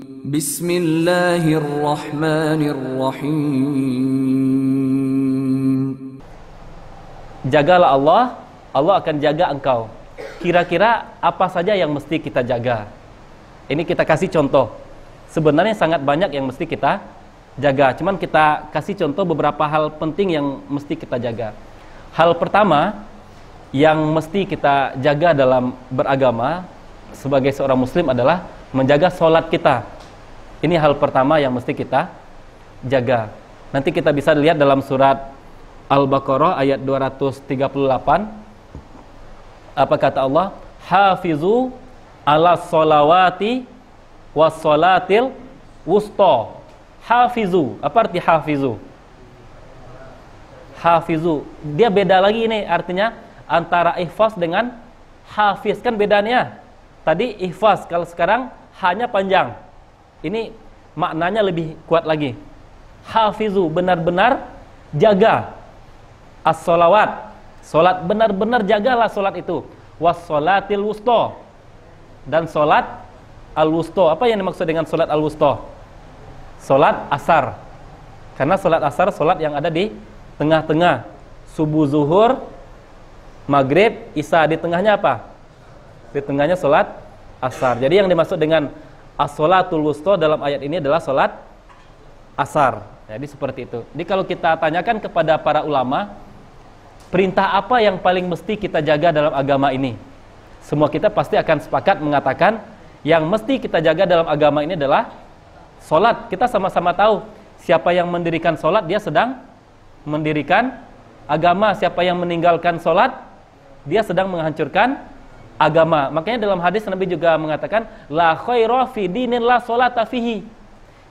Bismillahirrahmanirrahim. Jagalah Allah, Allah akan jaga engkau. Kira-kira apa saja yang mesti kita jaga? Ini kita kasih contoh. Sebenarnya sangat banyak yang mesti kita jaga. Cuman kita kasih contoh beberapa hal penting yang mesti kita jaga. Hal pertama yang mesti kita jaga dalam beragama sebagai seorang muslim adalah menjaga sholat kita. Ini hal pertama yang mesti kita jaga. Nanti kita bisa lihat dalam surat Al-Baqarah ayat 238. Apa kata Allah? Hafizu ala sholawati was sholatil wusta. Hafizu. Apa arti hafizu? Hafizu. Dia beda lagi ini artinya antara ihfaz dengan hafiz. Kan bedanya. Tadi ihfaz, kalau sekarang hanya panjang. Ini maknanya lebih kuat lagi. Hafizu, benar-benar jaga. As-sholawat, solat, benar-benar jagalah solat itu. Was-sholatil wusta, dan solat al-wusta. Apa yang dimaksud dengan solat al-wusta? Solat asar. Karena solat asar solat yang ada di tengah-tengah. Subuh, zuhur, maghrib, isya. Di tengahnya apa? Di tengahnya solat asar. Jadi yang dimaksud dengan as-sholatul wusta dalam ayat ini adalah solat asar. Jadi seperti itu. Jadi kalau kita tanyakan kepada para ulama, perintah apa yang paling mesti kita jaga dalam agama ini? Semua kita pasti akan sepakat mengatakan yang mesti kita jaga dalam agama ini adalah solat. Kita sama-sama tahu siapa yang mendirikan solat, dia sedang mendirikan agama. Siapa yang meninggalkan solat, dia sedang menghancurkan agama. Makanya dalam hadis Nabi juga mengatakan la khaira fi dinin la sholata fihi.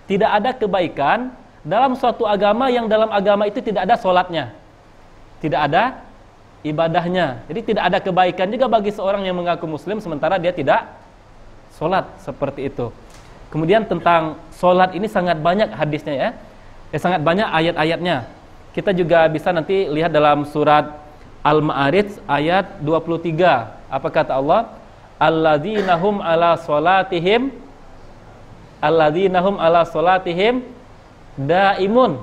Tidak ada kebaikan dalam suatu agama yang dalam agama itu tidak ada solatnya, tidak ada ibadahnya. Jadi tidak ada kebaikan juga bagi seorang yang mengaku muslim sementara dia tidak solat, seperti itu. Kemudian tentang solat ini sangat banyak hadisnya ya, sangat banyak ayat-ayatnya. Kita juga bisa nanti lihat dalam surat Al-Ma'arij ayat 23. Apa kata Allah? Alladzina hum ala sholatihim daimun.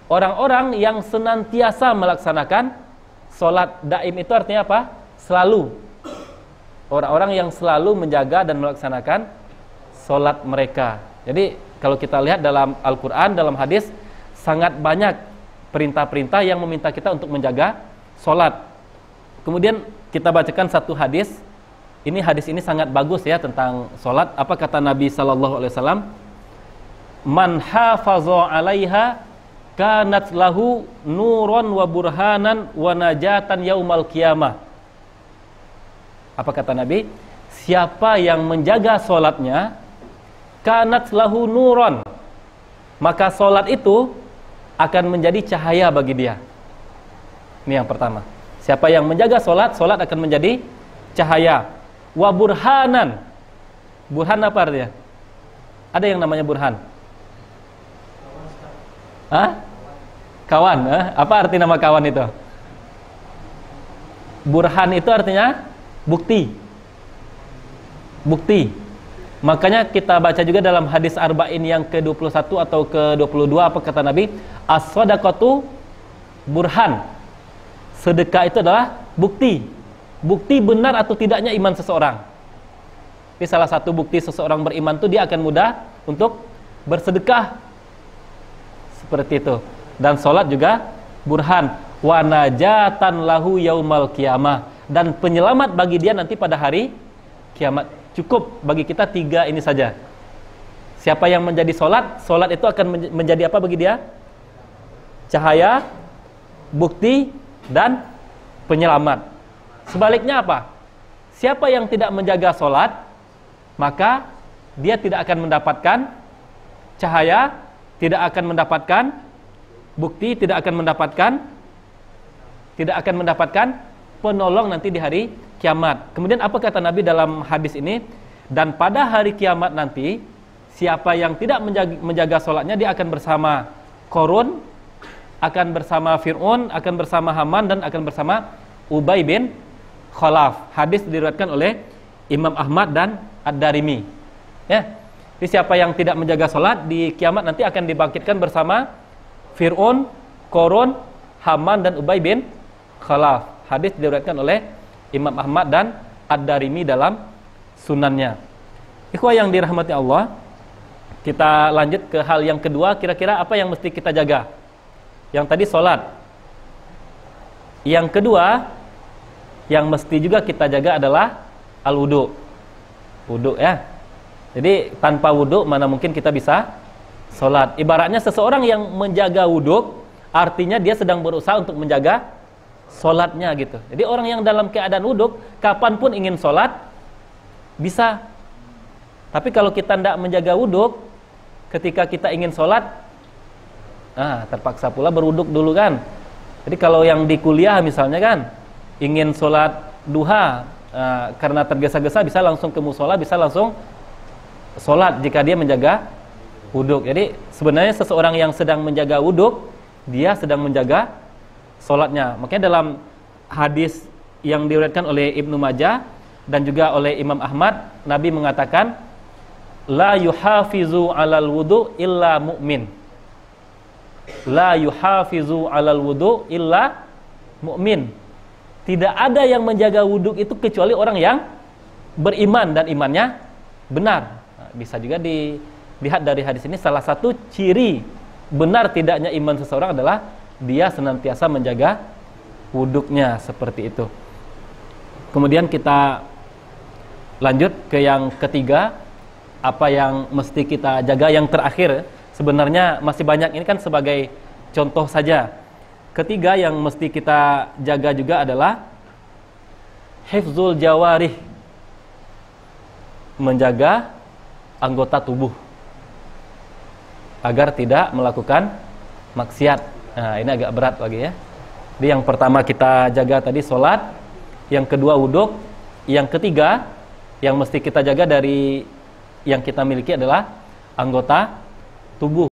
Orang-orang yang senantiasa melaksanakan solat. Daim itu artinya apa? Selalu. Orang-orang yang selalu menjaga dan melaksanakan solat mereka. Jadi kalau kita lihat dalam Al-Quran, dalam hadis, sangat banyak perintah-perintah yang meminta kita untuk menjaga solat. Kemudian kita bacakan satu hadis. Ini hadis ini sangat bagus ya tentang solat. Apa kata Nabi SAW? Man hafaza 'alaiha kanat lahu nuron wa burhanan wa najatan yaumal qiyamah. Apa kata Nabi? Siapa yang menjaga solatnya, kanat lahu nuron, maka solat itu akan menjadi cahaya bagi dia. Ini yang pertama. Siapa yang menjaga solat, solat akan menjadi cahaya. Wa burhanan. Burhan apa artinya? Ada yang namanya burhan? Hah? Kawan. Apa arti nama kawan itu? Burhan itu artinya bukti. Bukti. Makanya kita baca juga dalam hadis Arba'in yang ke-21 atau ke-22, apa kata Nabi? As-shadaqatu burhan. Sedekah itu adalah bukti. Bukti benar atau tidaknya iman seseorang. Ini salah satu bukti seseorang beriman itu dia akan mudah untuk bersedekah. Seperti itu. Dan sholat juga burhan. Wa najatan lahu yaumal qiyamah. Dan penyelamat bagi dia nanti pada hari kiamat. Cukup bagi kita 3 ini saja. Siapa yang menjadi sholat, sholat itu akan menjadi apa bagi dia? Cahaya, bukti, dan penyelamat. Sebaliknya apa? Siapa yang tidak menjaga sholat, maka dia tidak akan mendapatkan cahaya, tidak akan mendapatkan bukti, tidak akan mendapatkan penolong nanti di hari kiamat. Kemudian apa kata Nabi dalam hadis ini? Dan pada hari kiamat nanti, siapa yang tidak menjaga sholatnya, dia akan bersama Qarun, akan bersama Fir'aun, akan bersama Haman, dan akan bersama Ubay bin Khalaf. Hadis diriwayatkan oleh Imam Ahmad dan Ad-Darimi. Ya. Jadi siapa yang tidak menjaga sholat di kiamat nanti akan dibangkitkan bersama Fir'aun, Qarun, Haman dan Ubay bin Khalaf. Hadis diriwayatkan oleh Imam Ahmad dan Ad-Darimi dalam sunannya. Ikhwah yang dirahmati Allah, kita lanjut ke hal yang kedua. Kira-kira apa yang mesti kita jaga? Yang tadi sholat. Yang kedua yang mesti juga kita jaga adalah al-wudu. Wudu ya. Jadi tanpa wudu mana mungkin kita bisa sholat. Ibaratnya seseorang yang menjaga wudu, artinya dia sedang berusaha untuk menjaga sholatnya gitu. Jadi orang yang dalam keadaan wudu, kapanpun ingin sholat bisa. Tapi kalau kita tidak menjaga wudu, ketika kita ingin sholat, terpaksa pula berwuduk dulu kan. Jadi kalau yang di kuliah misalnya kan, ingin sholat duha, karena tergesa-gesa bisa langsung ke musola, bisa langsung sholat jika dia menjaga wuduk. Jadi sebenarnya seseorang yang sedang menjaga wuduk, dia sedang menjaga sholatnya. Makanya dalam hadis yang diriwayatkan oleh Ibnu Majah dan juga oleh Imam Ahmad, Nabi mengatakan, la yuhafizu alal wudu illa mu'min. La yuhafizu alal wudu illa mu'min. Tidak ada yang menjaga wuduk itu kecuali orang yang beriman dan imannya benar. Bisa juga dilihat dari hadis ini, salah satu ciri benar tidaknya iman seseorang adalah dia senantiasa menjaga wuduknya, seperti itu. Kemudian kita lanjut ke yang ketiga, apa yang mesti kita jaga. Yang terakhir sebenarnya masih banyak, ini kan sebagai contoh saja. Ketiga yang mesti kita jaga juga adalah hifzul jawarih, menjaga anggota tubuh agar tidak melakukan maksiat. Nah, ini agak berat lagi ya. Jadi yang pertama kita jaga tadi sholat, yang kedua wuduk, yang ketiga yang mesti kita jaga dari yang kita miliki adalah anggota tubuh.